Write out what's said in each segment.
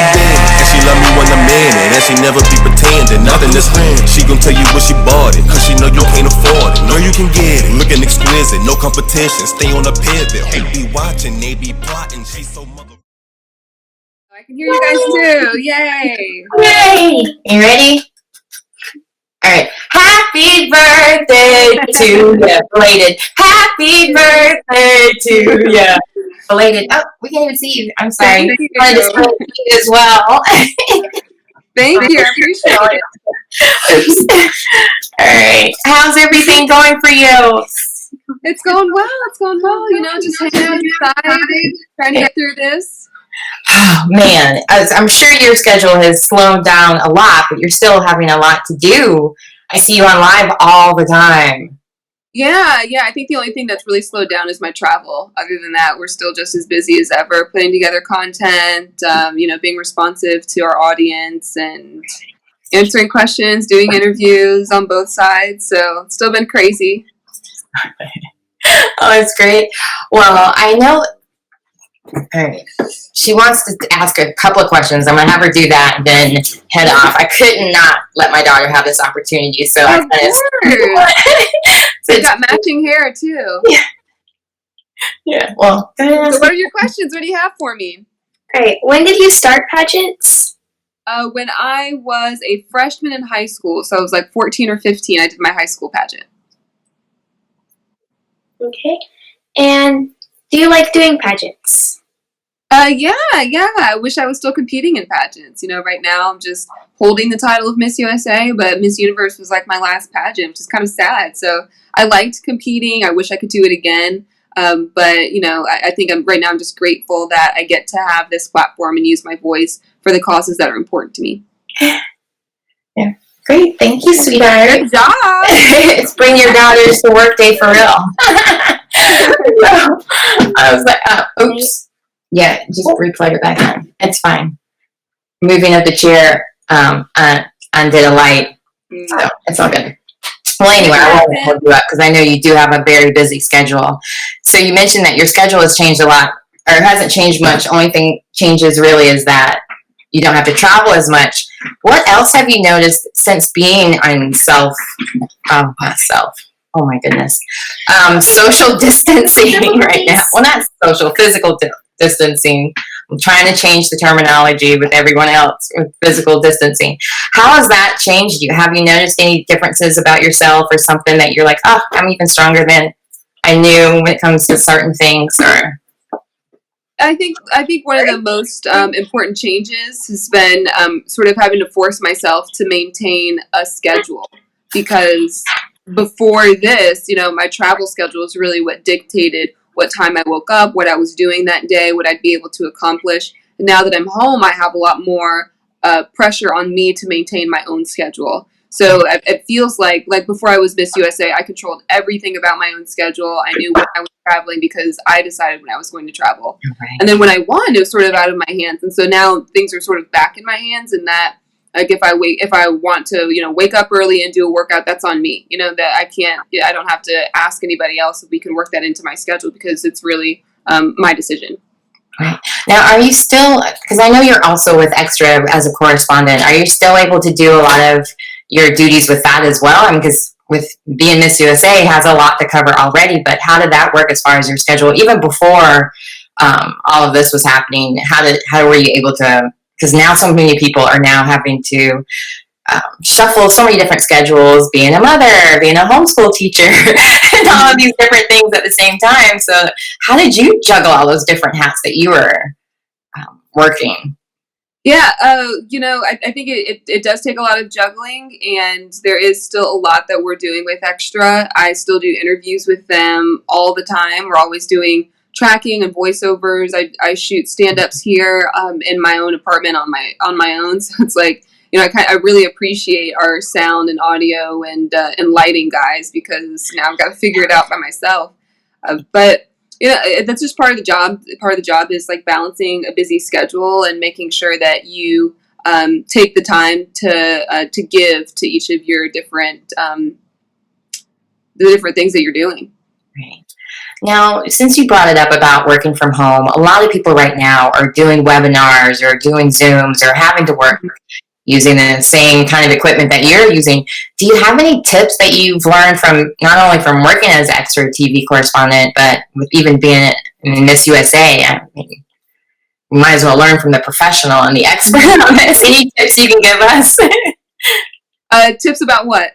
And she love me when I'm in it, and she never be pretending. Nothing is real. She gon' tell you what she bought it, cause she know you can't afford it. Know you can get it, looking exquisite, no competition. Stay on the pivot. They be watching, they be plotting. She's so mother. I can hear you guys too. Yay! Yay! You ready? All right. Happy birthday to you, belated. Happy birthday to you, belated. Oh, we can't even see you. I'm sorry. Thank you. I just want to see you as well. Thank you. I appreciate it. Oops. All right. How's everything going for you? It's going well. It's going well. You know, just hanging out inside, trying to get through this. Oh, man. I'm sure your schedule has slowed down a lot, but you're still having a lot to do. I see you on live all the time. Yeah. I think the only thing that's really slowed down is my travel. Other than that, we're still just as busy as ever, putting together content, being responsive to our audience and answering questions, doing interviews on both sides. So it's still been crazy. Oh, it's great. Well, I know. All right. She wants to ask a couple of questions. I'm going to have her do that and then head off. I could not let my daughter have this opportunity. So I So you got matching hair too. Yeah. Well, so what are your questions? What do you have for me? Great. When did you start pageants? When I was a freshman in high school. So I was like 14 or 15. I did my high school pageant. Okay. And do you like doing pageants? Yeah. I wish I was still competing in pageants. You know, right now I'm just holding the title of Miss USA, but Miss Universe was like my last pageant, which is kind of sad. So I liked competing. I wish I could do it again. But, you know, I think right now I'm just grateful that I get to have this platform and use my voice for the causes that are important to me. Yeah. Great. Thank you, sweetheart. Good job. It's bring your daughters to work day for real. I was like, oops. Yeah, just replug it back in. It's fine. Moving up the chair, undid a light. So it's all good. Well, anyway, I won't hold you up because I know you do have a very busy schedule. So you mentioned that your schedule has changed a lot, or it hasn't changed much. Only thing changes really is that you don't have to travel as much. What else have you noticed since being on oh my goodness, social distancing right now? Well, not social, physical distancing. I'm trying to change the terminology with everyone else with physical distancing. How has that changed you? Have you noticed any differences about yourself or something that you're like, oh, I'm even stronger than I knew when it comes to certain things? Or I think one of the most important changes has been sort of having to force myself to maintain a schedule, because before this, you know, my travel schedule is really what dictated what time I woke up, what I was doing that day, what I'd be able to accomplish. And now that I'm home, I have a lot more pressure on me to maintain my own schedule. So it feels like before I was Miss USA, I controlled everything about my own schedule. I knew when I was traveling because I decided when I was going to travel. Right. And then when I won, it was sort of out of my hands. And so now things are sort of back in my hands, and that like if I want to, you know, wake up early and do a workout, that's on me. You know, that I don't have to ask anybody else if we can work that into my schedule, because it's really my decision. Right. Now, are you still, because I know you're also with Extra as a correspondent, are you still able to do a lot of your duties with that as well? I mean, because with being Miss USA has a lot to cover already, but how did that work as far as your schedule? Even before all of this was happening, how were you able to, because now so many people are now having to shuffle so many different schedules, being a mother, being a homeschool teacher, and all of these different things at the same time. So how did you juggle all those different hats that you were working? Yeah, you know, I think it does take a lot of juggling, and there is still a lot that we're doing with Extra. I still do interviews with them all the time. We're always doing tracking and voiceovers. I shoot stand-ups here in my own apartment on my own. So it's like, you know, I really appreciate our sound and audio and lighting guys, because now I've got to figure it out by myself. But you know, that's just part of the job. Part of the job is like balancing a busy schedule and making sure that you take the time to give to each of your different the different things that you're doing. Right. Now, since you brought it up about working from home, a lot of people right now are doing webinars or doing Zooms or having to work using the same kind of equipment that you're using. Do you have any tips that you've learned from not only from working as an extra TV correspondent, but with even being in Miss USA? I mean, we might as well learn from the professional and the expert on this. Any tips you can give us? Tips about what?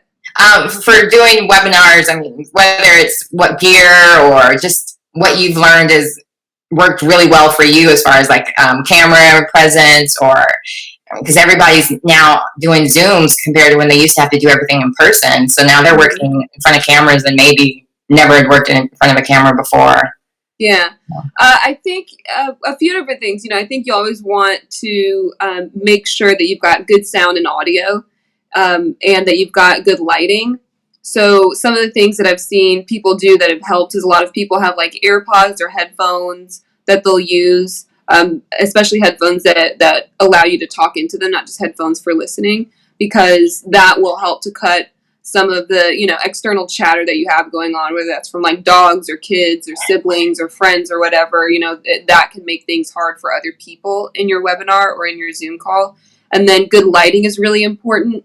For doing webinars, I mean, whether it's what gear or just what you've learned has worked really well for you as far as like camera presence, or because everybody's now doing Zooms compared to when they used to have to do everything in person. So now they're working in front of cameras and maybe never had worked in front of a camera before. Yeah. I think a few different things. I think you always want to make sure that you've got good sound and audio, and that you've got good lighting. So some of the things that I've seen people do that have helped is a lot of people have like AirPods or headphones that they'll use, especially headphones that allow you to talk into them, not just headphones for listening, because that will help to cut some of the, external chatter that you have going on, whether that's from like dogs or kids or siblings or friends or whatever, that can make things hard for other people in your webinar or in your Zoom call. And then good lighting is really important.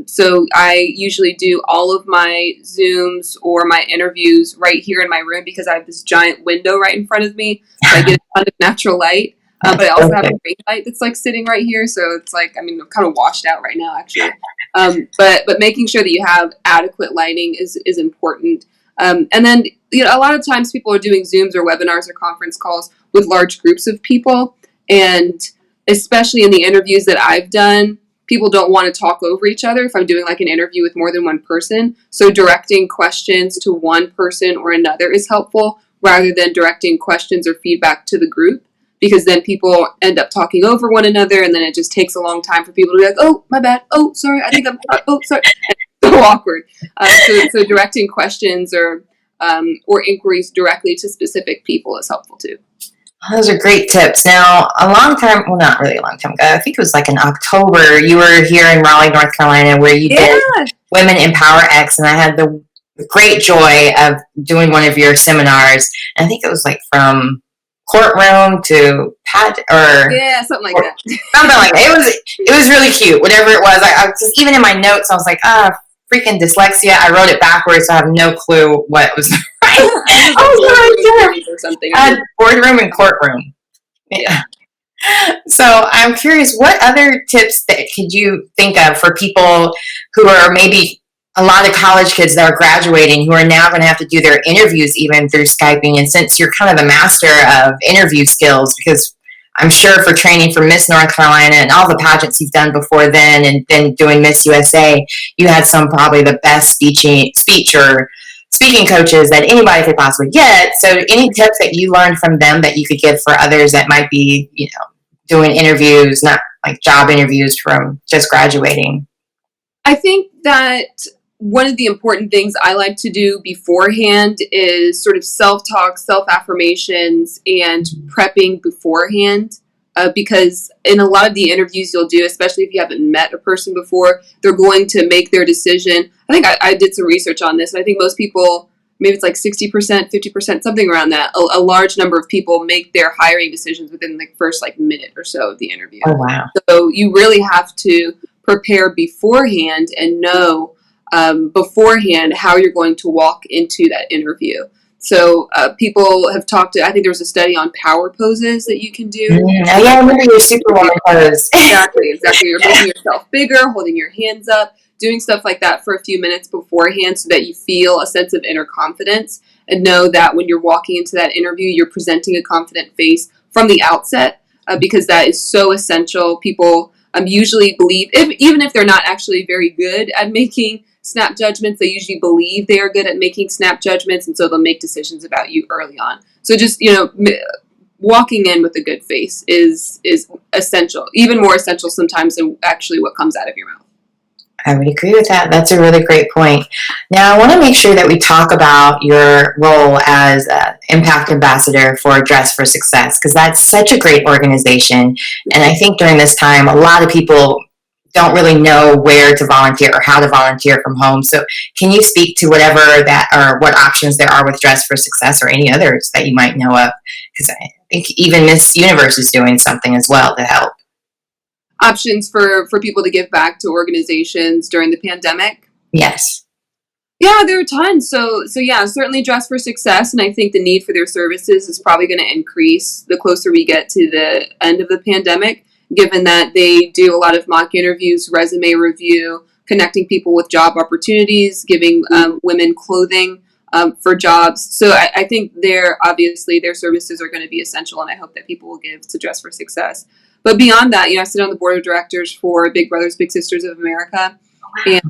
So I usually do all of my Zooms or my interviews right here in my room because I have this giant window right in front of me. So I get a ton of natural light. But I also have a ring light that's like sitting right here. So it's like, I'm kind of washed out right now actually. But making sure that you have adequate lighting is important. And then, a lot of times people are doing Zooms or webinars or conference calls with large groups of people. And especially in the interviews that I've done, people don't want to talk over each other if I'm doing like an interview with more than one person. So directing questions to one person or another is helpful rather than directing questions or feedback to the group, because then people end up talking over one another and then it just takes a long time for people to be like, oh, my bad. Oh, sorry. I think oh, sorry. It's so awkward. So directing questions or inquiries directly to specific people is helpful too. Those are great tips. Now, a long time, well, not really a long time ago, I think it was like in October, you were here in Raleigh, North Carolina, where you did Women Empower X, and I had the great joy of doing one of your seminars. And I think it was like from courtroom to something like that. Something like that. It was really cute. Whatever it was, I was just, even in my notes, I was like, freaking dyslexia. I wrote it backwards, so I have no clue what was right. Something. Boardroom and courtroom. Yeah. So I'm curious, what other tips that could you think of for people who are maybe a lot of college kids that are graduating who are now going to have to do their interviews even through Skyping? And since you're kind of the master of interview skills, because I'm sure for training for Miss North Carolina and all the pageants you've done before then and then doing Miss USA, you had some probably the best speech or speaking coaches that anybody could possibly get. So any tips that you learned from them that you could give for others that might be, doing interviews, not like job interviews from just graduating? I think that one of the important things I like to do beforehand is sort of self-talk, self-affirmations, and prepping beforehand. Because in a lot of the interviews you'll do, especially if you haven't met a person before, they're going to make their decision. I think I did some research on this, and I think most people, maybe it's like 60%, 50%, something around that. A large number of people make their hiring decisions within the first minute or so of the interview. Oh, wow. So you really have to prepare beforehand and know beforehand how you're going to walk into that interview. So people have talked to, I think there was a study on power poses that you can do. Yeah, I remember your Superwoman pose. Exactly. You're making yourself bigger, holding your hands up, doing stuff like that for a few minutes beforehand so that you feel a sense of inner confidence and know that when you're walking into that interview, you're presenting a confident face from the outset, because that is so essential. People usually believe, even if they're not actually very good at making snap judgments, they usually believe they are good at making snap judgments, and so they'll make decisions about you early on. So just, walking in with a good face is essential, even more essential sometimes than actually what comes out of your mouth. I would agree with that. That's a really great point. Now, I want to make sure that we talk about your role as Impact Ambassador for Dress for Success, because that's such a great organization. And I think during this time, a lot of people don't really know where to volunteer or how to volunteer from home. So can you speak to whatever that or what options there are with Dress for Success or any others that you might know of? Because I think even Miss Universe is doing something as well to help. Options for people to give back to organizations during the pandemic? Yes. Yeah, there are tons. So yeah, certainly Dress for Success, and I think the need for their services is probably going to increase the closer we get to the end of the pandemic, given that they do a lot of mock interviews, resume review, connecting people with job opportunities, giving women clothing for jobs. So I think obviously their services are going to be essential, and I hope that people will give to Dress for Success. But beyond that, I sit on the board of directors for Big Brothers Big Sisters of America. And,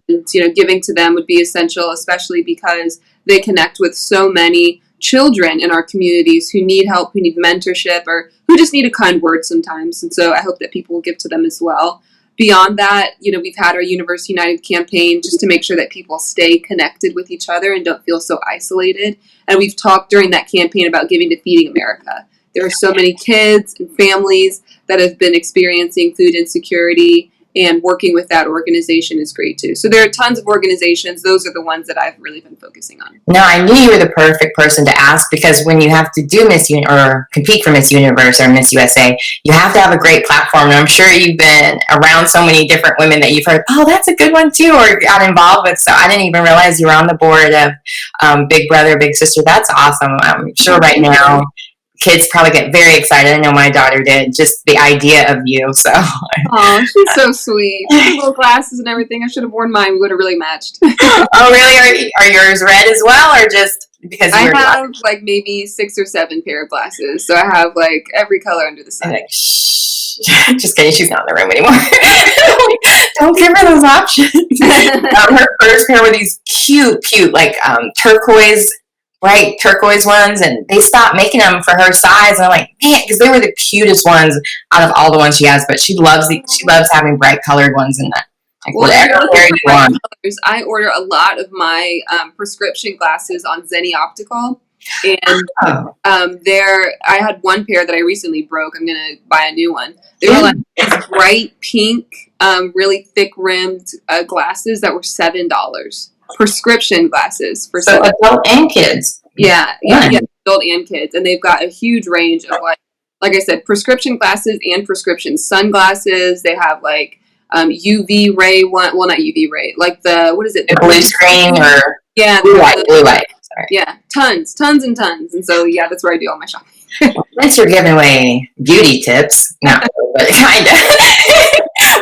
giving to them would be essential, especially because they connect with so many children in our communities who need help, who need mentorship, or who just need a kind word sometimes. And so I hope that people will give to them as well. Beyond that, we've had our Universe United campaign just to make sure that people stay connected with each other and don't feel so isolated. And we've talked during that campaign about giving to Feeding America. There are so many kids and families that have been experiencing food insecurity, and working with that organization is great too. So there are tons of organizations. Those are the ones that I've really been focusing on. No, I knew you were the perfect person to ask, because when you have to do or compete for Miss Universe or Miss USA, you have to have a great platform. And I'm sure you've been around so many different women that you've heard, oh, that's a good one too, or got involved with. So I didn't even realize you were on the board of Big Brother, Big Sister. That's awesome. I'm sure right now kids probably get very excited. I know my daughter did, just the idea of you. So, oh, she's so sweet. Little glasses and everything. I should have worn mine. We would have really matched. Oh, really? Are yours red as well, or just because I have like maybe 6 or 7 pair of glasses, so I have like every color under the sun. Like, shh. Just kidding. She's not in the room anymore. Don't give her those options. Her first pair were these cute, like bright turquoise ones, and they stopped making them for her size. And I'm like, man, because they were the cutest ones out of all the ones she has. But she loves having bright colored ones, and like whatever pair you want. Colors, I order a lot of my prescription glasses on Zenni Optical, and I had one pair that I recently broke. I'm gonna buy a new one. They were like these bright pink, really thick rimmed glasses that were $7. Prescription glasses for adult and kids. Yeah, adult and kids, and they've got a huge range of like I said, prescription glasses and prescription sunglasses. They have like UV ray one, well not UV ray, like the what is it? The blue screen or blue light. Sorry. Yeah, tons and tons, and so yeah, that's where I do all my shopping. Since you're giving away beauty tips, not really, but kind of.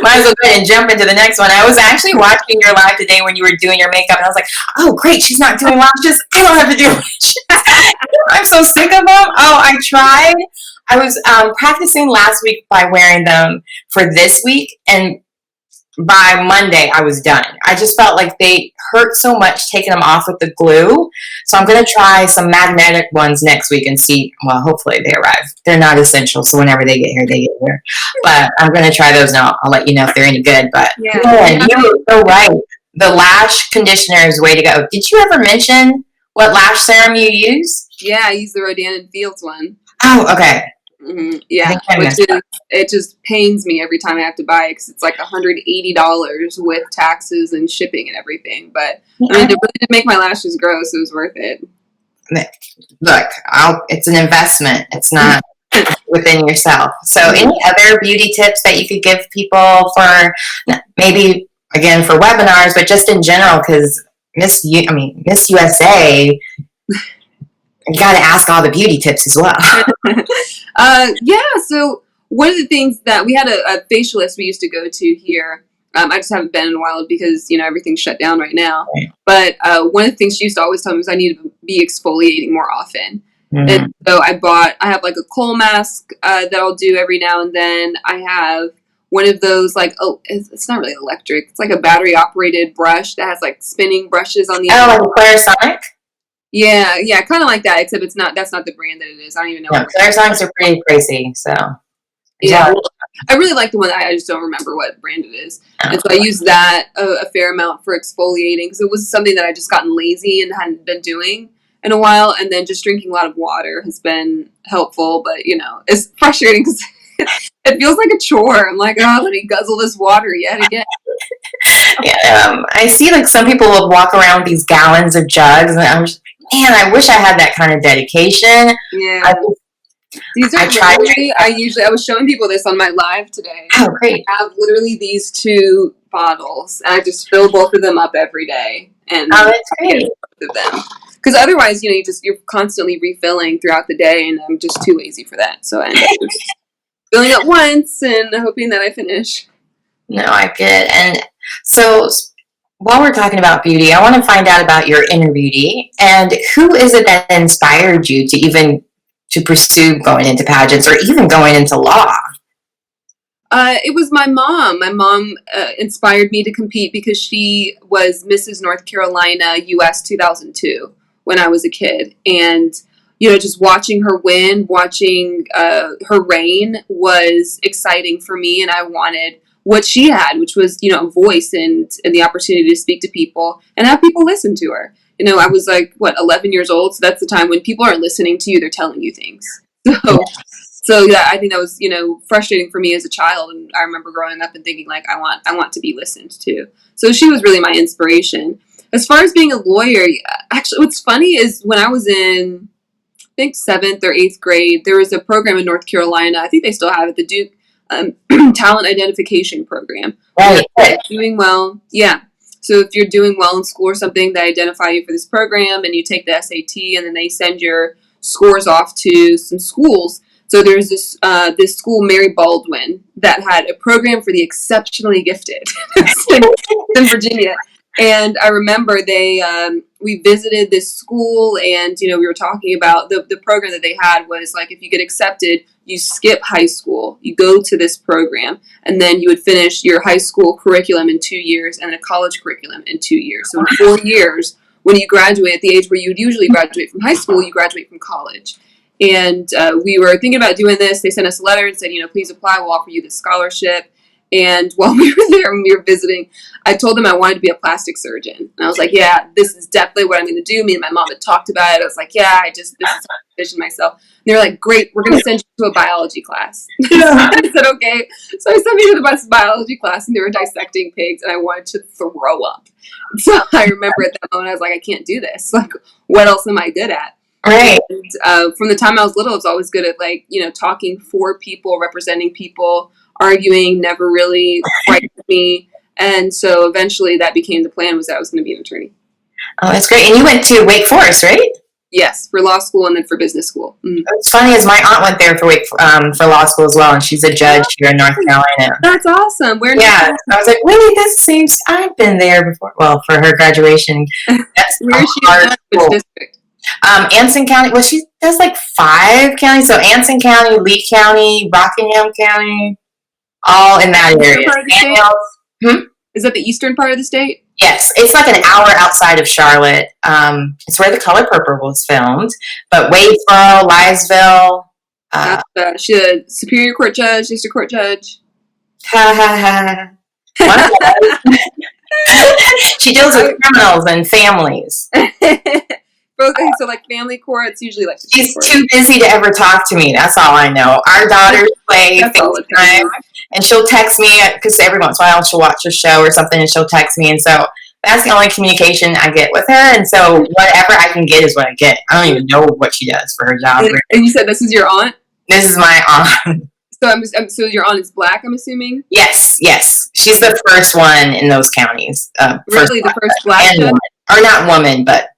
Might as well go ahead and jump into the next one. I was actually watching your live today when you were doing your makeup, and I was like, oh, great, she's not doing lashes. I don't have to do lashes. I'm so sick of them. Oh, I tried. I was practicing last week by wearing them for this week, and by Monday, I was done. I just felt like they hurt so much taking them off with the glue. So I'm going to try some magnetic ones next week and see. Well, hopefully they arrive. They're not essential, so whenever they get here, they get here. But I'm going to try those now. I'll let you know if they're any good. But you were so right. The lash conditioner is the way to go. Did you ever mention what lash serum you use? Yeah, I use the Rodan & Fields one. Oh, okay. Mm-hmm. Yeah, it just pains me every time I have to buy it because it's like $180 with taxes and shipping and everything. But I mean, it really did make my lashes grow, so it was worth it. Look, it's an investment. It's not within yourself. So, any other beauty tips that you could give people for maybe again for webinars, but just in general? Because Miss USA. You got to ask all the beauty tips as well. So one of the things that we had a facialist we used to go to here. I just haven't been in a while because, everything's shut down right now. Right. But one of the things she used to always tell me was I need to be exfoliating more often. Mm-hmm. And so I have like a kohl mask that I'll do every now and then. I have one of those it's not really electric. It's like a battery operated brush that has like spinning brushes on the end. Oh, like a Clarisonic? Yeah, kind of like that, except that's not the brand that it is. I don't even know. No, Clarisonics are pretty crazy, so. Yeah, I really like the one. I just don't remember what brand it is. Oh. And so I use that a fair amount for exfoliating because it was something that I just gotten lazy and hadn't been doing in a while. And then just drinking a lot of water has been helpful, but it's frustrating because It feels like a chore. I'm like, oh, let me guzzle this water yet again. Yeah, I see like some people will walk around with these gallons of jugs, and I'm just, man, I wish I had that kind of dedication. Yeah. These are literally, I was showing people this on my live today. Oh, great. I have literally these 2 bottles, and I just fill both of them up every day. And That's great. both of them. Because otherwise, you're constantly refilling throughout the day, and I'm just too lazy for that. So I end up just filling it once and hoping that I finish. No, I get it. And so while we're talking about beauty, I want to find out about your inner beauty, and who is it that inspired you to pursue going into pageants or even going into law? It was my mom. My mom inspired me to compete because she was Mrs. North Carolina US 2002 when I was a kid. And, just watching her win, watching her reign was exciting for me. And I wanted what she had, which was, a voice and the opportunity to speak to people and have people listen to her. I was like, 11 years old. So that's the time when people aren't listening to you, they're telling you things. So yeah, I think that was, frustrating for me as a child. And I remember growing up and thinking like, I want to be listened to. So she was really my inspiration. As far as being a lawyer, actually, what's funny is when I was in, I think 7th or 8th grade, there was a program in North Carolina. I think they still have it, the Duke Talent Identification Program. Right. Doing well. Yeah. So if you're doing well in school or something, they identify you for this program and you take the SAT and then they send your scores off to some schools. So there's this school, Mary Baldwin, that had a program for the exceptionally gifted in Virginia. And I remember we visited this school and, we were talking about the program that they had was like, if you get accepted, you skip high school, you go to this program, and then you would finish your high school curriculum in 2 years and a college curriculum in 2 years. So in 4 years, when you graduate at the age where you would usually graduate from high school, you graduate from college. And we were thinking about doing this. They sent us a letter and said, please apply. We'll offer you this scholarship. And while we were there, when we were visiting, I told them I wanted to be a plastic surgeon. And I was like, yeah, this is definitely what I'm going to do. Me and my mom had talked about it. I was like, yeah, this is how I envision myself. And they were like, great, we're going to send you to a biology class. I said, okay. So I sent me to the biology class, and they were dissecting pigs, and I wanted to throw up. So I remember at that moment, I was like, I can't do this. Like, what else am I good at? Right. And from the time I was little, I was always good at talking for people, representing people, arguing, never really frightened me. And so eventually that became the plan, was that I was going to be an attorney. Oh, that's great. And you went to Wake Forest, right? Yes, for law school and then for business school. Mm. What's funny is my aunt went there for law school as well, and she's a judge here in North Carolina. That's awesome. Where? Yeah, I was like, really? This seems I've been there before. Well, for her graduation, that's where is she? Which district? Anson County. Well, she does like 5 counties. So Anson County, Lee County, Rockingham County, all in that area. Is that the eastern part of the state? Yes, it's like an hour outside of Charlotte. It's where The Color Purple was filmed. But Wadesboro, Liesville. She's a Superior Court judge, District Court judge. Ha ha ha. She deals with criminals and families. Okay, so like family courts, usually like she's too busy to ever talk to me. That's all I know. Our daughters play FaceTime, and she'll text me because every once in a while she'll watch a show or something, and she'll text me, and so that's the only communication I get with her. And so whatever I can get is what I get. I don't even know what she does for her job. And you said this is your aunt? This is my aunt. So your aunt is black, I'm assuming? Yes. She's the first one in those counties. Really, the first black judge? Or not woman, but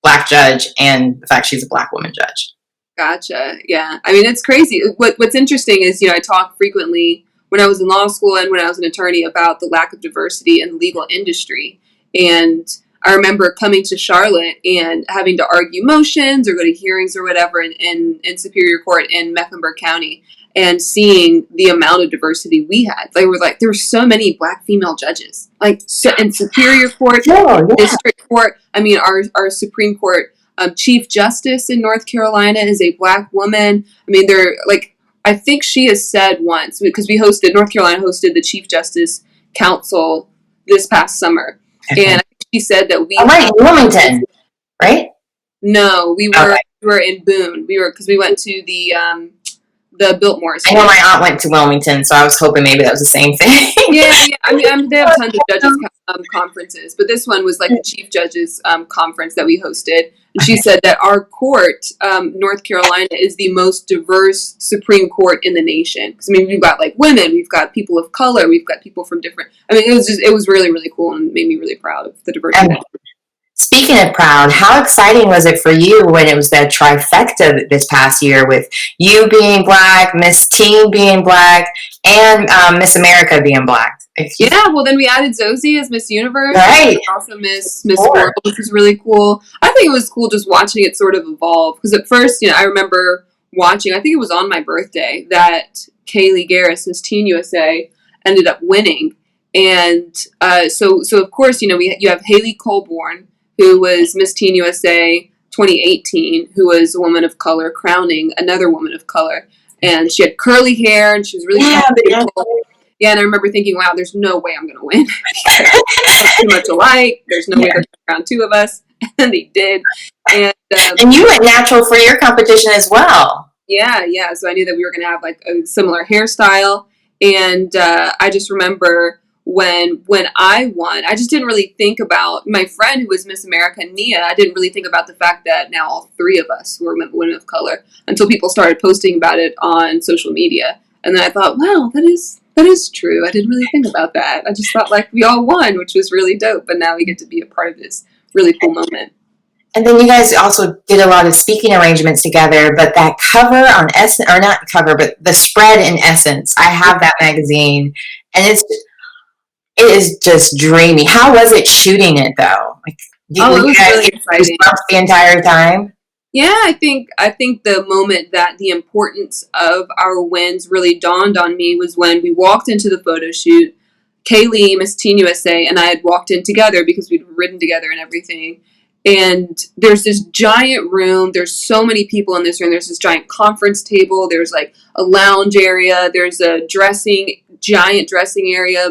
black judge, and the fact she's a black woman judge. Gotcha. Yeah. I mean, it's crazy. What's interesting is, I talk frequently when I was in law school and when I was an attorney about the lack of diversity in the legal industry. And I remember coming to Charlotte and having to argue motions or go to hearings or whatever in Superior Court in Mecklenburg County and seeing the amount of diversity we had. There were so many black female judges, in Superior Court, District Court. I mean, our Supreme Court Chief Justice in North Carolina is a black woman. I mean, I think she has said once, because North Carolina hosted the Chief Justice Council this past summer. Okay. And she said that we in Wilmington, right? No, we were in Boone. Because we went to the the Biltmore. I know my aunt went to Wilmington, so I was hoping maybe that was the same thing. Yeah. I mean, they have tons of judges conferences, but this one was like the chief judges conference that we hosted. And she said that our court, North Carolina, is the most diverse Supreme Court in the nation. Because I mean, we've got like women, we've got people of color, we've got people from different. I mean, it was really, really cool and made me really proud of the diversity. Speaking of proud, how exciting was it for you when it was the trifecta this past year with you being Black, Miss Teen being Black, and Miss America being Black? Yeah, well, then we added Zosie as Miss Universe. Right. And also Miss World, which was really cool. I think it was cool just watching it sort of evolve. Because at first, I remember watching, I think it was on my birthday, that Kaylee Garris, Miss Teen USA, ended up winning. And so of course, you have Haley Colborn, who was Miss Teen USA 2018, who was a woman of color, crowning another woman of color. And she had curly hair, and she was really beautiful. Yeah, and I remember thinking, wow, there's no way I'm going to win. We're too much alike. There's no way they're going to crown two of us. And they did. And you went natural for your competition as well. Yeah. So I knew that we were going to have like a similar hairstyle. And I just remember when I won, I just didn't really think about my friend who was Miss America, Nia. I didn't really think about the fact that now all three of us were women of color until people started posting about it on social media. And then I thought, wow, that is true. I didn't really think about that. I just thought like we all won, which was really dope. But now we get to be a part of this really cool moment. And then you guys also did a lot of speaking arrangements together, but that cover on Essence, or not cover, but the spread in Essence, I have that magazine, and it is just dreamy. How was it shooting it though? Like, it was really exciting. The entire time? Yeah, I think the moment that the importance of our wins really dawned on me was when we walked into the photo shoot. Kaylee, Miss Teen USA, and I had walked in together because we'd ridden together and everything. And there's this giant room. There's so many people in this room. There's this giant conference table. There's like a lounge area. There's a giant dressing area,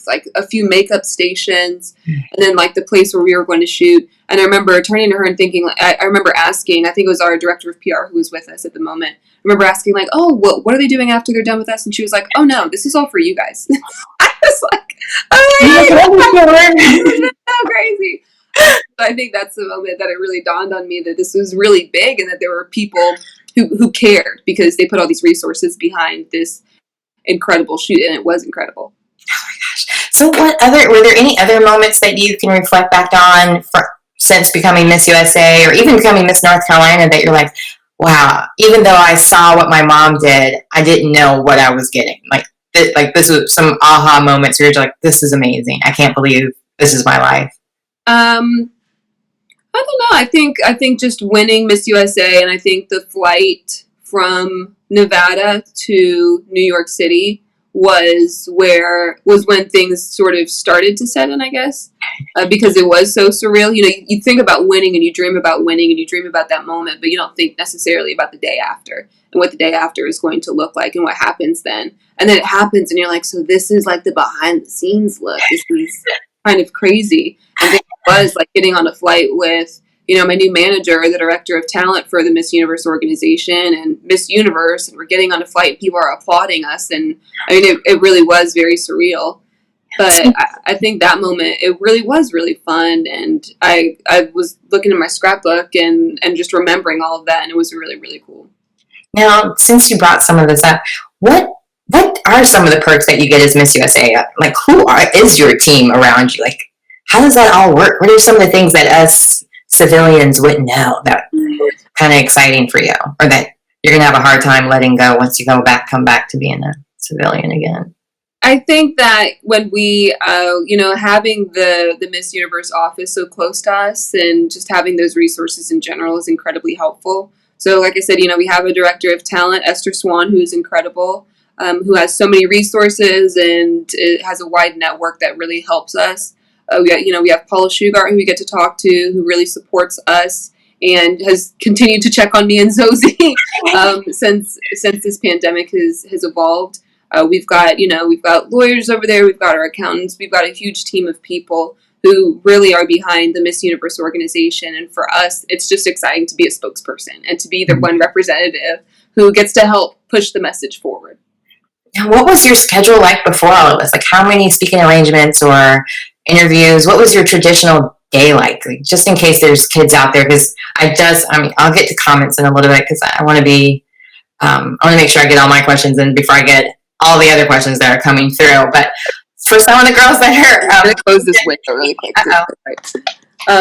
like a few makeup stations, and then like the place where we were going to shoot. And I remember turning to her and thinking, I remember asking, I think it was our director of PR who was with us at the moment. I remember asking like, oh, what are they doing after they're done with us? And she was like, oh no, this is all for you guys. I was like, oh, this is so crazy. So I think that's the moment that it really dawned on me that this was really big and that there were people who cared because they put all these resources behind this incredible shoot, and it was incredible. Oh my gosh. So were there any other moments that you can reflect back on since becoming Miss USA or even becoming Miss North Carolina that you're like, wow, even though I saw what my mom did, I didn't know what I was getting. Like this was some aha moments where you're like, this is amazing. I can't believe this is my life. I don't know. I think just winning Miss USA, and I think the flight from Nevada to New York City was when things sort of started to set in, I guess, because it was so surreal. You think about winning and you dream about winning and you dream about that moment, but you don't think necessarily about the day after and what the day after is going to look like and what happens then. And then it happens and you're like, so this is like the behind the scenes look. This is kind of crazy. And it was like getting on a flight with, my new manager, the director of talent for the Miss Universe organization and Miss Universe, and we're getting on a flight and people are applauding us. And I mean, it really was very surreal. But I think that moment, it really was really fun. And I was looking at my scrapbook and just remembering all of that. And it was really, really cool. Now, since you brought some of this up, what are some of the perks that you get as Miss USA? Like, is your team around you? Like, how does that all work? What are some of the things that us civilians wouldn't know that kind of exciting for you, or that you're going to have a hard time letting go once you come back to being a civilian again? I think that when we, having the Miss Universe office so close to us and just having those resources in general is incredibly helpful. So like I said, we have a director of talent, Esther Swan, who is incredible, who has so many resources and it has a wide network that really helps us. We have Paula Shugart, who we get to talk to, who really supports us and has continued to check on me and Zosie since this pandemic has evolved. We've got lawyers over there. We've got our accountants. We've got a huge team of people who really are behind the Miss Universe organization. And for us, it's just exciting to be a spokesperson and to be the one representative who gets to help push the message forward. Now, what was your schedule like before all of this? Like, how many speaking arrangements or interviews? What was your traditional day like just in case there's kids out there? Because I'll get to comments in a little bit because I want to make sure I get all my questions in before I get all the other questions that are coming through. But for some of the girls that are... I'm going to close this window really quick.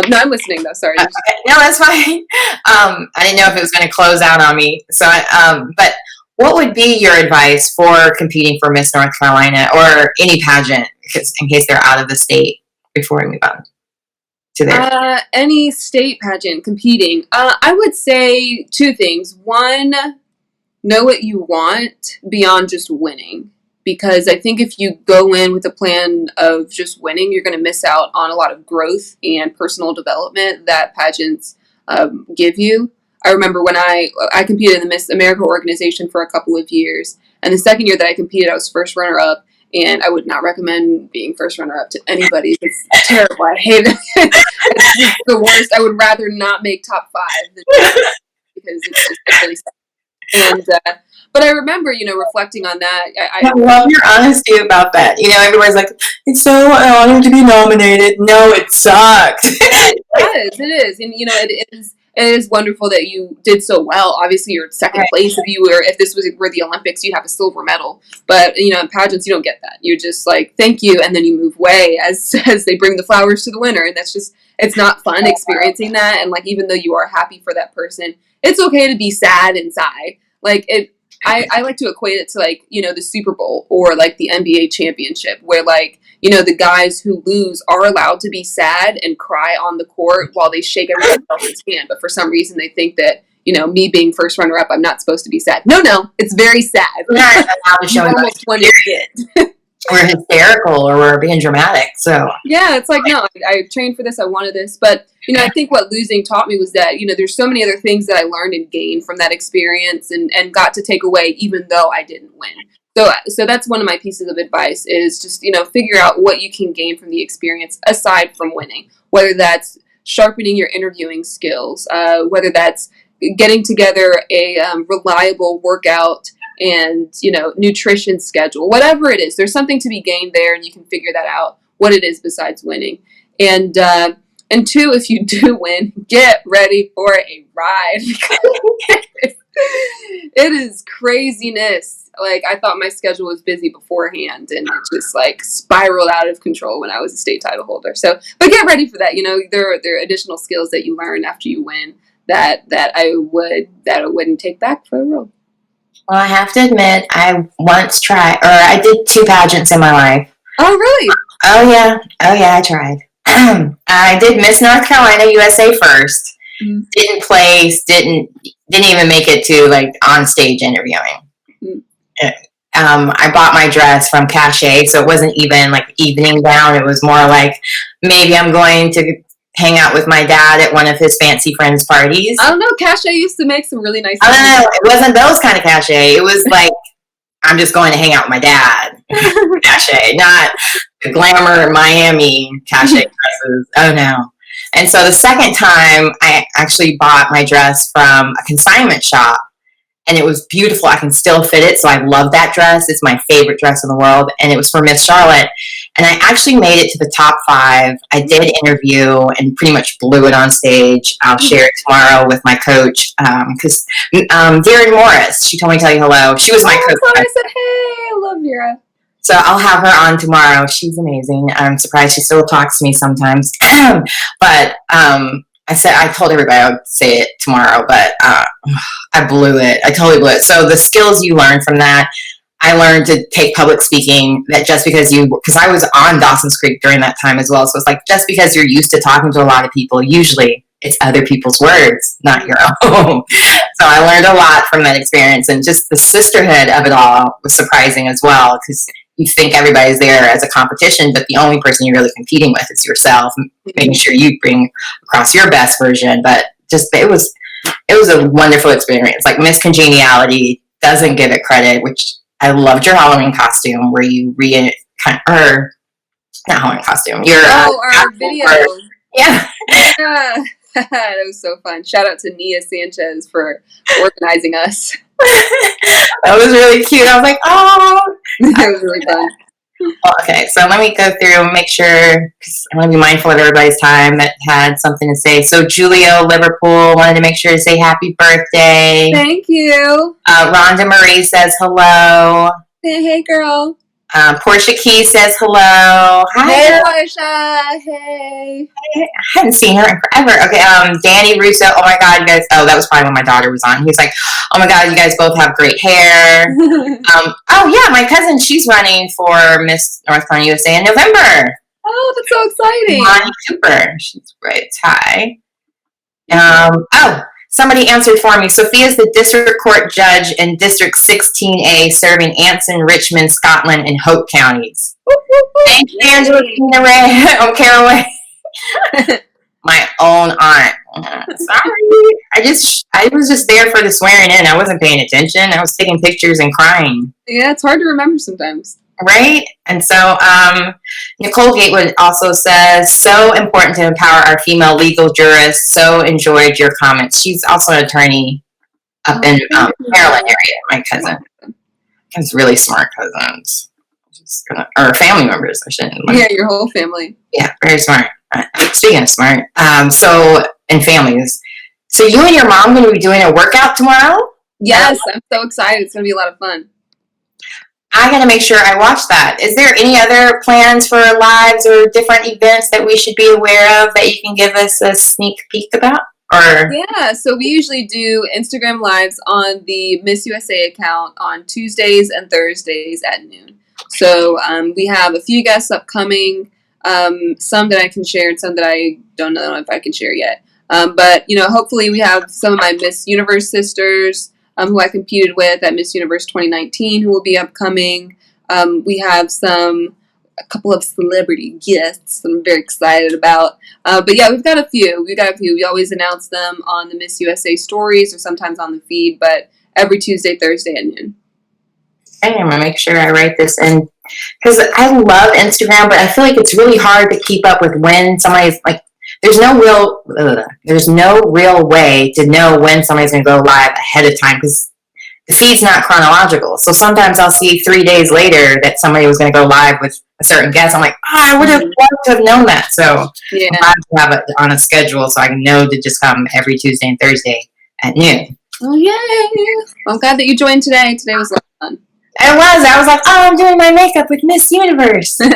No, I'm listening, though. Sorry. Okay. No, that's fine. I didn't know if it was going to close out on me. So, but what would be your advice for competing for Miss North Carolina or any pageant, in case they're out of the state, before we move on to there? Any state pageant competing. I would say two things. One, know what you want beyond just winning. Because I think if you go in with a plan of just winning, you're going to miss out on a lot of growth and personal development that pageants give you. I remember when I competed in the Miss America organization for a couple of years. And the second year that I competed, I was first runner-up. And I would not recommend being first runner-up to anybody. It's terrible. I hate it. It's the worst. I would rather not make top 5 than because it's just really sad. And but I remember, reflecting on that. I love your honesty about that. Everybody's like, it's so honored to be nominated. No, it sucks. It is. And, it is wonderful that you did so well. Obviously, you're in second place. If this were the Olympics, you'd have a silver medal. But, in pageants, you don't get that. You're just like, thank you. And then you move away as they bring the flowers to the winner. And that's just, it's not fun experiencing that. And, like, even though you are happy for that person, it's okay to be sad inside. Like, I like to equate it to, like, the Super Bowl or, like, the NBA championship where, like, the guys who lose are allowed to be sad and cry on the court while they shake everyone else's hand. But for some reason, they think that, me being first runner-up, I'm not supposed to be sad. No, it's very sad. We're not allowed to show almost one kid. We're hysterical or we're being dramatic. So yeah, it's like, no, I trained for this. I wanted this. But, I think what losing taught me was that, there's so many other things that I learned and gained from that experience and got to take away even though I didn't win. So that's one of my pieces of advice is just, figure out what you can gain from the experience aside from winning, whether that's sharpening your interviewing skills, whether that's getting together a reliable workout and, nutrition schedule, whatever it is, there's something to be gained there and you can figure that out, what it is besides winning. And two, if you do win, get ready for a ride. It is craziness. Like, I thought my schedule was busy beforehand and it just like spiraled out of control when I was a state title holder. So, but get ready for that. There are additional skills that you learn after you win that I wouldn't take back for the world. Well, I have to admit, I I did 2 pageants in my life. Oh, really? Oh yeah, I tried. I did Miss North Carolina USA first. Mm-hmm. Didn't place, didn't even make it to like on stage interviewing. Mm-hmm. I bought my dress from Cachet, so it wasn't even like evening gown. It was more like maybe I'm going to hang out with my dad at one of his fancy friends' parties. I don't know. Cachet used to make some really nice. I don't know. It wasn't those kind of Cachet. It was like I'm just going to hang out with my dad. Cachet, not the glamour Miami Cachet dresses. Oh no. And so the second time, I actually bought my dress from a consignment shop, and it was beautiful. I can still fit it, so I love that dress. It's my favorite dress in the world, and it was for Miss Charlotte. And I actually made it to the top 5. I did interview and pretty much blew it on stage. I'll share it tomorrow with my coach because Darren Morris, she told me to tell you hello. She was my coach. I said, hey, I love Vera. So I'll have her on tomorrow. She's amazing. I'm surprised she still talks to me sometimes. But I told everybody I would say it tomorrow, but I blew it. I totally blew it. So the skills you learn from that, I learned to take public speaking, that just because I was on Dawson's Creek during that time as well. So it's like, just because you're used to talking to a lot of people, usually it's other people's words, not your own. So I learned a lot from that experience, and just the sisterhood of it all was surprising as well, because you think everybody's there as a competition, but the only person you're really competing with is yourself, making sure you bring across your best version. But just it was a wonderful experience. Like Miss Congeniality doesn't give it credit, which I loved your Halloween costume where you not Halloween costume. Our video. Yeah. That was so fun. Shout out to Nia Sanchez for organizing us. That was really cute. I was like, oh. That was really fun. Okay, so let me go through and make sure, because I want to be mindful of everybody's time that had something to say. So Julio Liverpool wanted to make sure to say happy birthday. Thank you. Rhonda Marie says hello. Hey, girl. Portia Key says hello. Hi. Hey, Portia. Hey. I hadn't seen her in forever. Okay, Danny Russo. Oh my God, you guys. Oh, that was probably when my daughter was on. He was like, oh my God, you guys both have great hair. Oh yeah, my cousin, she's running for Miss North Carolina USA in November. Oh, that's so exciting. Lonnie Cooper. She's right. Hi. Oh, somebody answered for me. Sophia's the district court judge in District 16A, serving Anson, Richmond, Scotland, and Hope counties. Thank you, Angela Ray. Oh, Caraway. My own aunt. Sorry. I was just there for the swearing in. I wasn't paying attention. I was taking pictures and crying. Yeah, it's hard to remember sometimes. Right? And so Nicole Gatewood also says, so important to empower our female legal jurists. So enjoyed your comments. She's also an attorney up in Maryland area, my cousin. Has really smart cousins. Or family members, I shouldn't. Yeah, your whole family. Yeah, very smart. Speaking of smart. And families. So you and your mom going to be doing a workout tomorrow? Yes, I'm so excited. It's going to be a lot of fun. I got to make sure I watch that. Is there any other plans for lives or different events that we should be aware of that you can give us a sneak peek about? Or yeah, so we usually do Instagram lives on the Miss USA account on Tuesdays and Thursdays at noon. So we have a few guests upcoming, some that I can share and some that I don't know if I can share yet. But, hopefully we have some of my Miss Universe sisters who I competed with at Miss Universe 2019 who will be upcoming. We have a couple of celebrity guests I'm very excited about. But yeah, we've got a few. We always announce them on the Miss USA stories or sometimes on the feed, but every Tuesday, Thursday at noon. I'm going to make sure I write this in. Because I love Instagram, but I feel like it's really hard to keep up with when somebody's like, there's no real way to know when somebody's going to go live ahead of time because the feed's not chronological. So sometimes I'll see 3 days later that somebody was going to go live with a certain guest. I'm like, I would have loved to have known that. So yeah. I'm glad to have it on a schedule so I can know to just come every Tuesday and Thursday at noon. Oh, yay. I'm glad that you joined today. Today was a lot of fun. I was like, oh, I'm doing my makeup with Miss Universe. And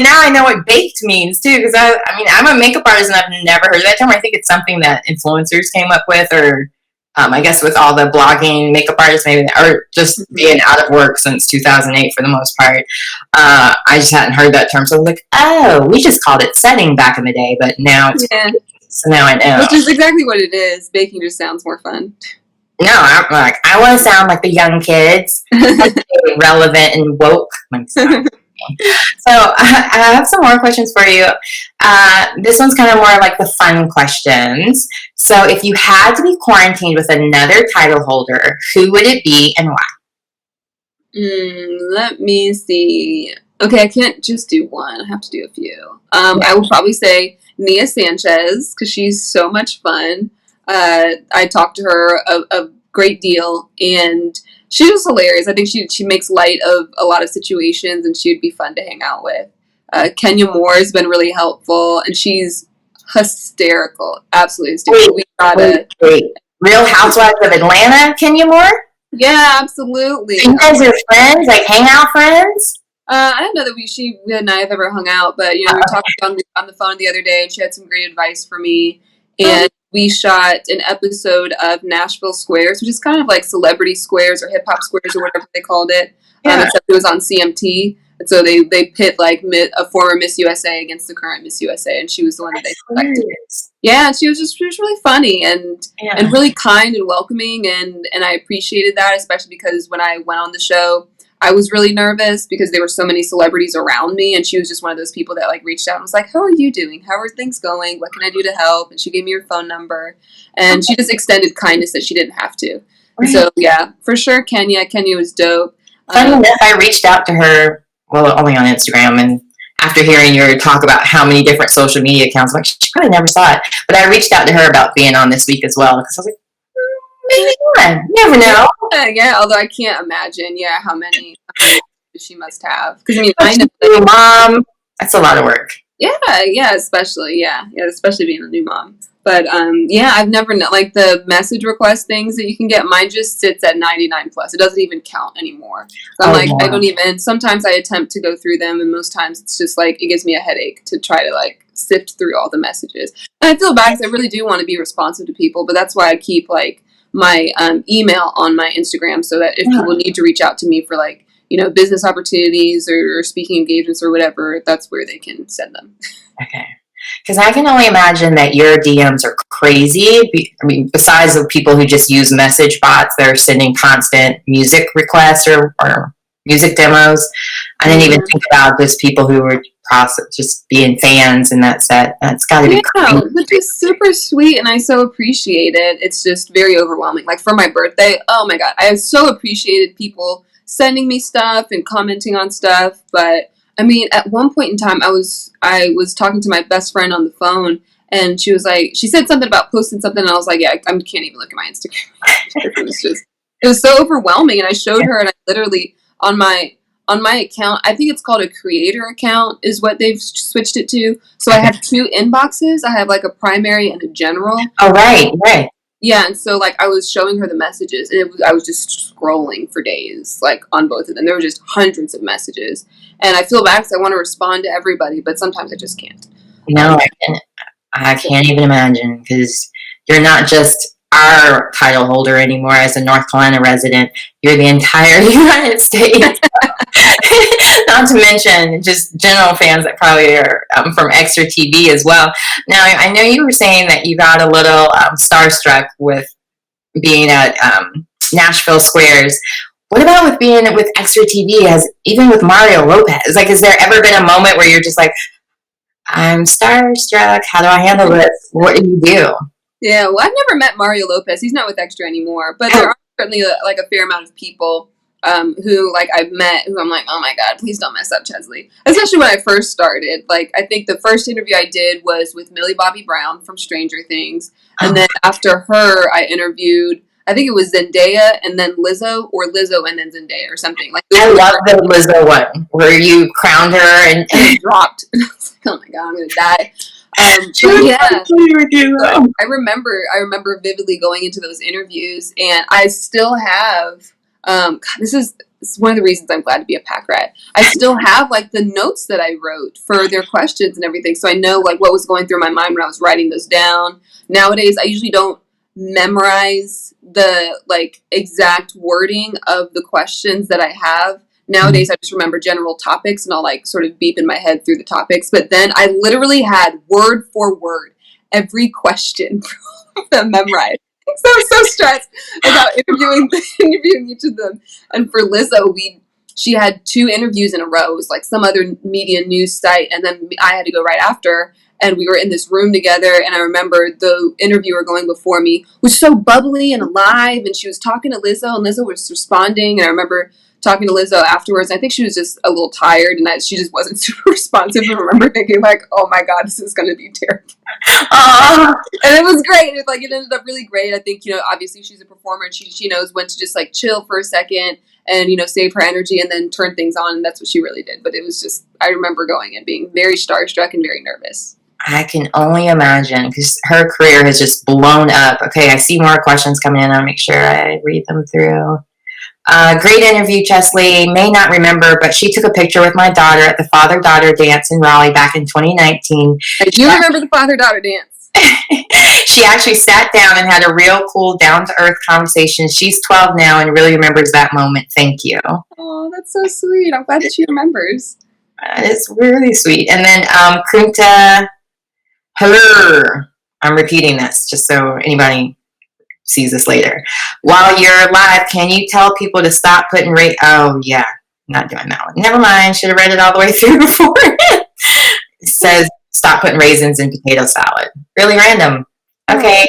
now I know what baked means too, because I'm a makeup artist and I've never heard of that term. I think it's something that influencers came up with, or I guess with all the blogging makeup artists, maybe, or just being out of work since 2008 for the most part. I just hadn't heard that term, so I was like, oh, we just called it setting back in the day, but now it's. Yeah. So now I know. Which is exactly what it is. Baking just sounds more fun. No, I want to sound like the young kids, relevant and woke. So I have some more questions for you. This one's kind of more like the fun questions. So if you had to be quarantined with another title holder, who would it be and why? Let me see. Okay, I can't just do one. I have to do a few. I would probably say Nia Sanchez, because she's so much fun. I talked to her a great deal, and she was hilarious. I think she makes light of a lot of situations, and she would be fun to hang out with. Kenya Moore has been really helpful, and she's hysterical. Absolutely hysterical. Wait. Real Housewives of Atlanta, Kenya Moore? Yeah, absolutely. So you guys are friends, like hangout friends? I don't know that she and I have ever hung out, but we talked on the phone the other day, and she had some great advice for me. And we shot an episode of Nashville Squares, which is kind of like celebrity squares or hip hop squares or whatever they called it. Except it was on CMT, and so they pit like a former Miss USA against the current Miss USA, and she was the one that they selected. Yeah, and she was really funny and really kind and welcoming, and I appreciated that, especially because when I went on the show, I was really nervous because there were so many celebrities around me, and she was just one of those people that like reached out and was like, how are you doing? How are things going? What can I do to help? And she gave me her phone number, and she just extended kindness that she didn't have to. Right. So yeah, for sure, Kenya was dope. Funny enough, I reached out to her, well, only on Instagram, and after hearing your talk about how many different social media accounts, I'm like, she probably never saw it. But I reached out to her about being on this week as well, because I was like, maybe not. You never know. Yeah, although I can't imagine, how many she must have. Because I mean, I know New mom, that's a lot of work. especially being a new mom. But I've never known, like, the message request things that you can get. Mine just sits at 99 plus. It doesn't even count anymore. So I'm I don't even. Sometimes I attempt to go through them, and most times it's just like it gives me a headache to try to like sift through all the messages. And I feel bad because I really do want to be responsive to people, but that's why I keep like my email on my Instagram, so that if people need to reach out to me for like business opportunities or speaking engagements or whatever, that's where they can send them. Okay. Because I can only imagine that your DMs are crazy. I mean, besides the people who just use message bots, they're sending constant music requests or music demos. I didn't even think about just people who were just being fans in that set. That's got to be crazy. Which is super sweet, and I so appreciate it. It's just very overwhelming. Like for my birthday, oh my God, I so appreciated people sending me stuff and commenting on stuff, but I mean, at one point in time, I was talking to my best friend on the phone, and she said something about posting something, and I was like, I can't even look at my Instagram. It was so overwhelming, and I showed her, and I literally, on my account, I think it's called a creator account, is what they've switched it to. So I have two inboxes. I have like a primary and a general. Oh, right. Yeah, and so like I was showing her the messages, and I was just scrolling for days, like on both of them. There were just hundreds of messages, and I feel bad because I want to respond to everybody, but sometimes I just can't. No, I can't even imagine, because you're not just our title holder anymore as a North Carolina resident. You're the entire United States. Not to mention just general fans that probably are from Extra TV as well. Now, I know you were saying that you got a little starstruck with being at Nashville Squares. What about with being with Extra TV, even with Mario Lopez? Like, has there ever been a moment where you're just like, I'm starstruck, how do I handle this? What do you do? Yeah, well, I've never met Mario Lopez. He's not with Extra anymore, but there are certainly like a fair amount of people who like I've met who I'm like, oh my God, please don't mess up Cheslie. Especially when I first started. Like, I think the first interview I did was with Millie Bobby Brown from Stranger Things. And then after her, I interviewed, I think it was Zendaya and then Lizzo, or Lizzo and then Zendaya or something. Like, I love the Lizzo one where you crowned her and it dropped. And I was like, oh my God, I'm going to die. I remember vividly going into those interviews, and I still have, this is one of the reasons I'm glad to be a pack rat. I still have like the notes that I wrote for their questions and everything. So I know like what was going through my mind when I was writing those down. Nowadays, I usually don't memorize the like exact wording of the questions that I have. Nowadays, I just remember general topics, and I'll like sort of beep in my head through the topics. But then I literally had word for word every question memorized. So I was so stressed about interviewing each of them. And for Lizzo, she had 2 interviews in a row. It was like some other media news site, and then I had to go right after. And we were in this room together, and I remember the interviewer going before me was so bubbly and alive, and she was talking to Lizzo, and Lizzo was responding. And I remember talking to Lizzo afterwards. I think she was just a little tired, and she just wasn't super responsive. I remember thinking like, oh my God, this is going to be terrible. And it was great. It ended up really great. I think, obviously she's a performer, and she knows when to just like chill for a second and, save her energy and then turn things on. And that's what she really did. But it was just, I remember going and being very starstruck and very nervous. I can only imagine, because her career has just blown up. Okay, I see more questions coming in. I'll make sure I read them through. Great interview, Cheslie. May not remember, but she took a picture with my daughter at the father-daughter dance in Raleigh back in 2019. I do remember the father-daughter dance. She actually sat down and had a real cool, down-to-earth conversation. She's 12 now and really remembers that moment. Thank you. Oh, that's so sweet. I'm glad that she remembers. It's really sweet. And then Kunta, hello. I'm repeating this just so anybody sees this later. While you're live, can you tell people to stop putting oh yeah, not doing that one. Never mind, should have read it all the way through before. It says stop putting raisins in potato salad. Really random. Okay,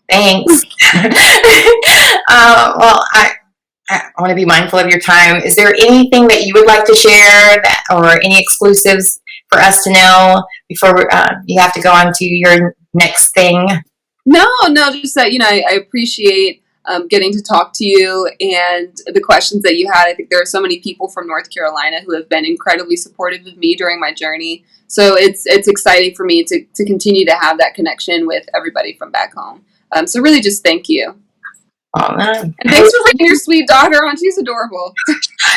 thanks. Well, I I want to be mindful of your time. Is there anything that you would like to share or any exclusives for us to know before you have to go on to your next thing? No, just that, I appreciate getting to talk to you and the questions that you had. I think there are so many people from North Carolina who have been incredibly supportive of me during my journey. So it's exciting for me to continue to have that connection with everybody from back home. So really just thank you. Oh, and thanks for bringing your sweet daughter on. She's adorable.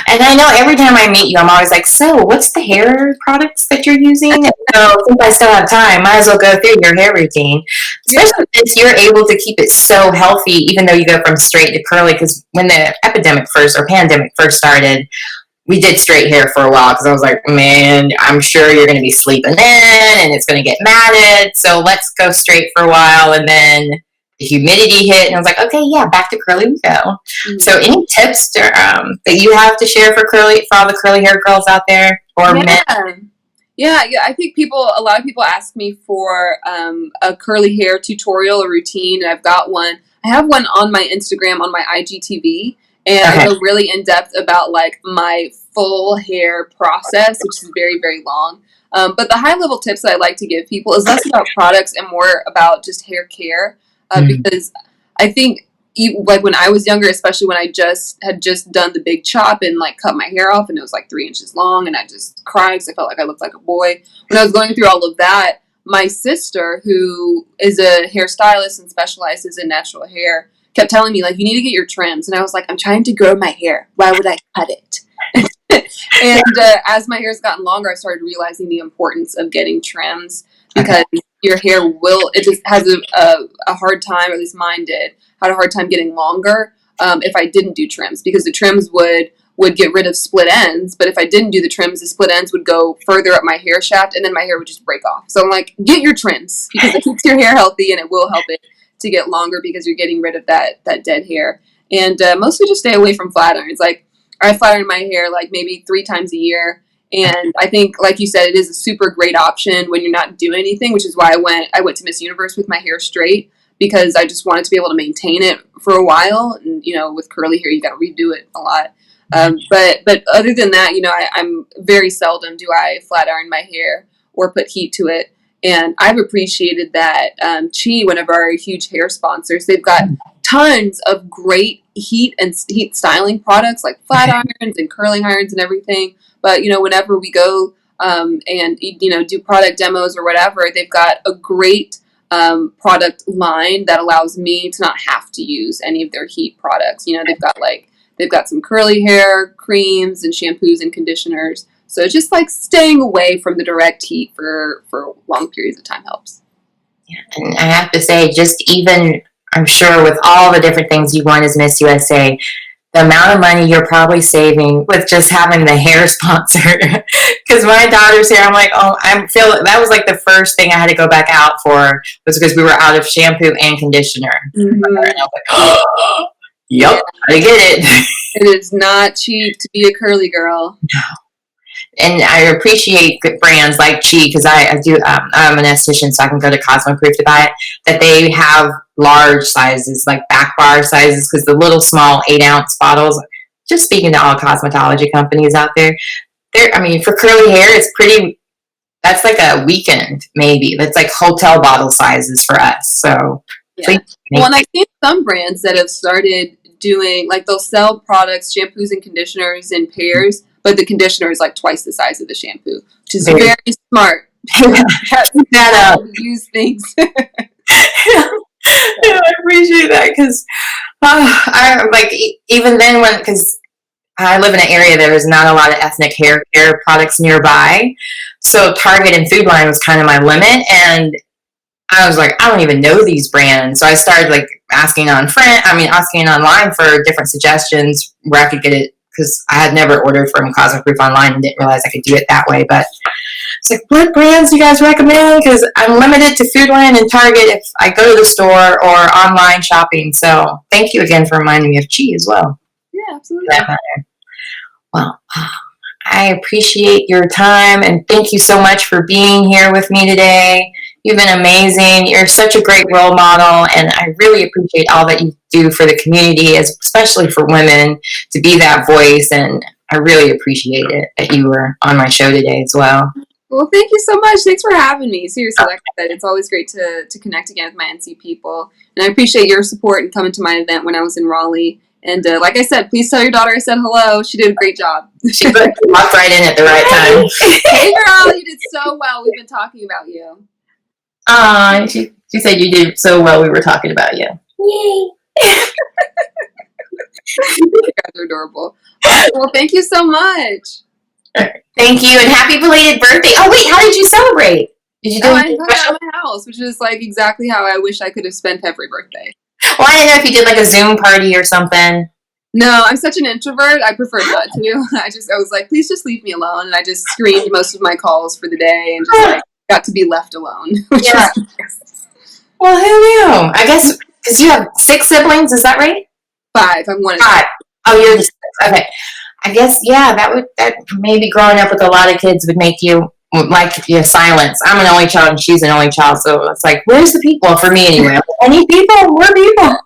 And I know every time I meet you, I'm always like, so what's the hair products that you're using? And so since I still have time, might as well go through your hair routine. Especially since you're able to keep it so healthy, even though you go from straight to curly. Because when the pandemic first started, we did straight hair for a while because I was like, man, I'm sure you're going to be sleeping in and it's going to get matted. So let's go straight for a while. And then the humidity hit, and I was like, okay, yeah, back to curly we go. Mm-hmm. So any tips that you have to share for all the curly hair girls out there or men? Yeah. I think a lot of people ask me for a curly hair tutorial or routine, and I've got one. I have one on my Instagram, on my IGTV, and I go really in depth about like my full hair process, which is very, very long. But the high level tips that I like to give people is less about products and more about just hair care. Because I think like when I was younger, especially when I had just done the big chop and like cut my hair off and it was like 3 inches long and I just cried because I felt like I looked like a boy. When I was going through all of that, my sister, who is a hairstylist and specializes in natural hair, kept telling me like, you need to get your trims. And I was like, I'm trying to grow my hair. Why would I cut it? And as my hair's gotten longer, I started realizing the importance of getting trims because your hair it just has a hard time, or at least mine had a hard time getting longer if I didn't do trims, because the trims would get rid of split ends, but if I didn't do the trims, the split ends would go further up my hair shaft and then my hair would just break off. So I'm like, get your trims because it keeps your hair healthy and it will help it to get longer because you're getting rid of that dead hair. And mostly just stay away from flat irons. Like I flat iron my hair like maybe 3 times a year. And I think, like you said, it is a super great option when you're not doing anything, which is why I went to Miss Universe with my hair straight, because I just wanted to be able to maintain it for a while. And, with curly hair, you got to redo it a lot. But other than that, I'm very seldom do I flat iron my hair or put heat to it. And I've appreciated that Chi, one of our huge hair sponsors, they've got tons of great heat styling products like flat irons and curling irons and everything. But, whenever we go and, do product demos or whatever, they've got a great product line that allows me to not have to use any of their heat products. They've got some curly hair creams and shampoos and conditioners. So just like staying away from the direct heat for long periods of time helps. Yeah, and I have to say, just even, I'm sure with all the different things you won as Miss USA, the amount of money you're probably saving with just having the hair sponsor. Because my daughter's hair, I'm like, that was like the first thing I had to go back out for, was because we were out of shampoo and conditioner. Mm-hmm. And I was like, oh, yep, I get it. It is not cheap to be a curly girl. No. And I appreciate brands like Chi, because I do. I'm an esthetician, so I can go to Cosmoproof to buy it. That they have large sizes, like back bar sizes, because the little small 8-ounce bottles. Just speaking to all cosmetology companies out there, for curly hair, it's pretty. That's like a weekend, maybe. That's like hotel bottle sizes for us. So, yeah. Well, and I've seen some brands that have started doing, like, they'll sell products, shampoos and conditioners in pairs. But the conditioner is like twice the size of the shampoo, which is very smart. That use things. Yeah, I appreciate that, because I like, even then because I live in an area there is not a lot of ethnic hair care products nearby, so Target and Food Line was kind of my limit, and I was like, I don't even know these brands, so I started like asking online for different suggestions where I could get it. Because I had never ordered from Cosmoproof online and didn't realize I could do it that way. But it's like, what brands do you guys recommend? Because I'm limited to Food Line and Target if I go to the store or online shopping. So thank you again for reminding me of Chi as well. Yeah, absolutely. For that matter. Well, I appreciate your time, and thank you so much for being here with me today. You've been amazing. You're such a great role model, and I really appreciate all that you do for the community, especially for women, to be that voice. And I really appreciate it that you were on my show today as well. Well, thank you so much. Thanks for having me. Seriously, like I said, it's always great to connect again with my NC people. And I appreciate your support and coming to my event when I was in Raleigh. And like I said, please tell your daughter I said hello. She did a great job. She walked right in at the right time. Hey, girl, you did so well. We've been talking about you. She said you did so well. We were talking about you. Yay! You guys are adorable. Right, well, thank you so much. Thank you, and happy belated birthday. Oh, wait, how did you celebrate? Did you do I anything hung out special? at my house, which is like exactly how I wish I could have spent every birthday. Well, I didn't know if you did like a Zoom party or something. No, I'm such an introvert. I prefer not to. I was like, please just leave me alone. And I just screened most of my calls for the day and just like got to be left alone. Which Yeah. Well, who knew? I guess because you have 6 siblings, is that right? 5. I'm one of 5. Oh, you're the 6th. Okay. I guess, yeah, that maybe growing up with a lot of kids would make you like your silence. I'm an only child and she's an only child, so it's like, where's the people? For me anyway. Any people? More people.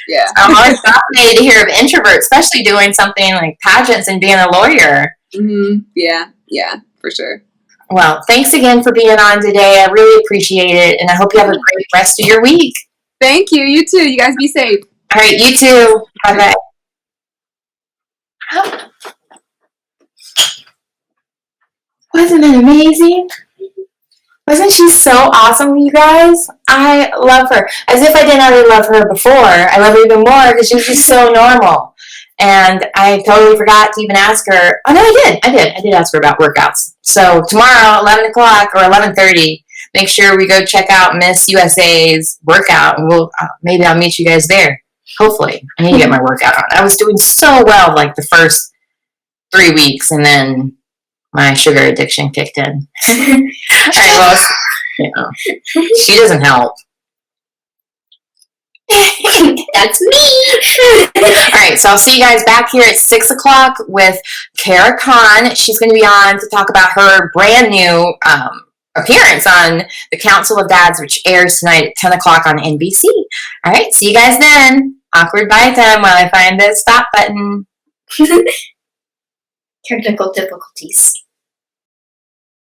Yeah. I'm always fascinated to hear of introverts, especially doing something like pageants and being a lawyer. Mm-hmm. Yeah, for sure. Well, thanks again for being on today. I really appreciate it, and I hope you have a great rest of your week. Thank you. You too. You guys be safe. All right, you too. Bye-bye. Wasn't it amazing? Wasn't she so awesome, you guys? I love her. As if I didn't already love her before. I love her even more because she was just so normal. And I totally forgot to even ask her. Oh, no, I did ask her about workouts. So tomorrow, 11 o'clock or 11:30, make sure we go check out Miss USA's workout. And maybe I'll meet you guys there. Hopefully. I need to get my workout on. I was doing so well like the first 3 weeks, and then my sugar addiction kicked in. All right, well, she doesn't help. That's me. All right, so I'll see you guys back here at 6 o'clock with Kara Khan. She's going to be on to talk about her brand new appearance on the Council of Dads, which airs tonight at 10 o'clock on NBC. All right, see you guys then. Awkward bye time while I find the stop button. Technical difficulties.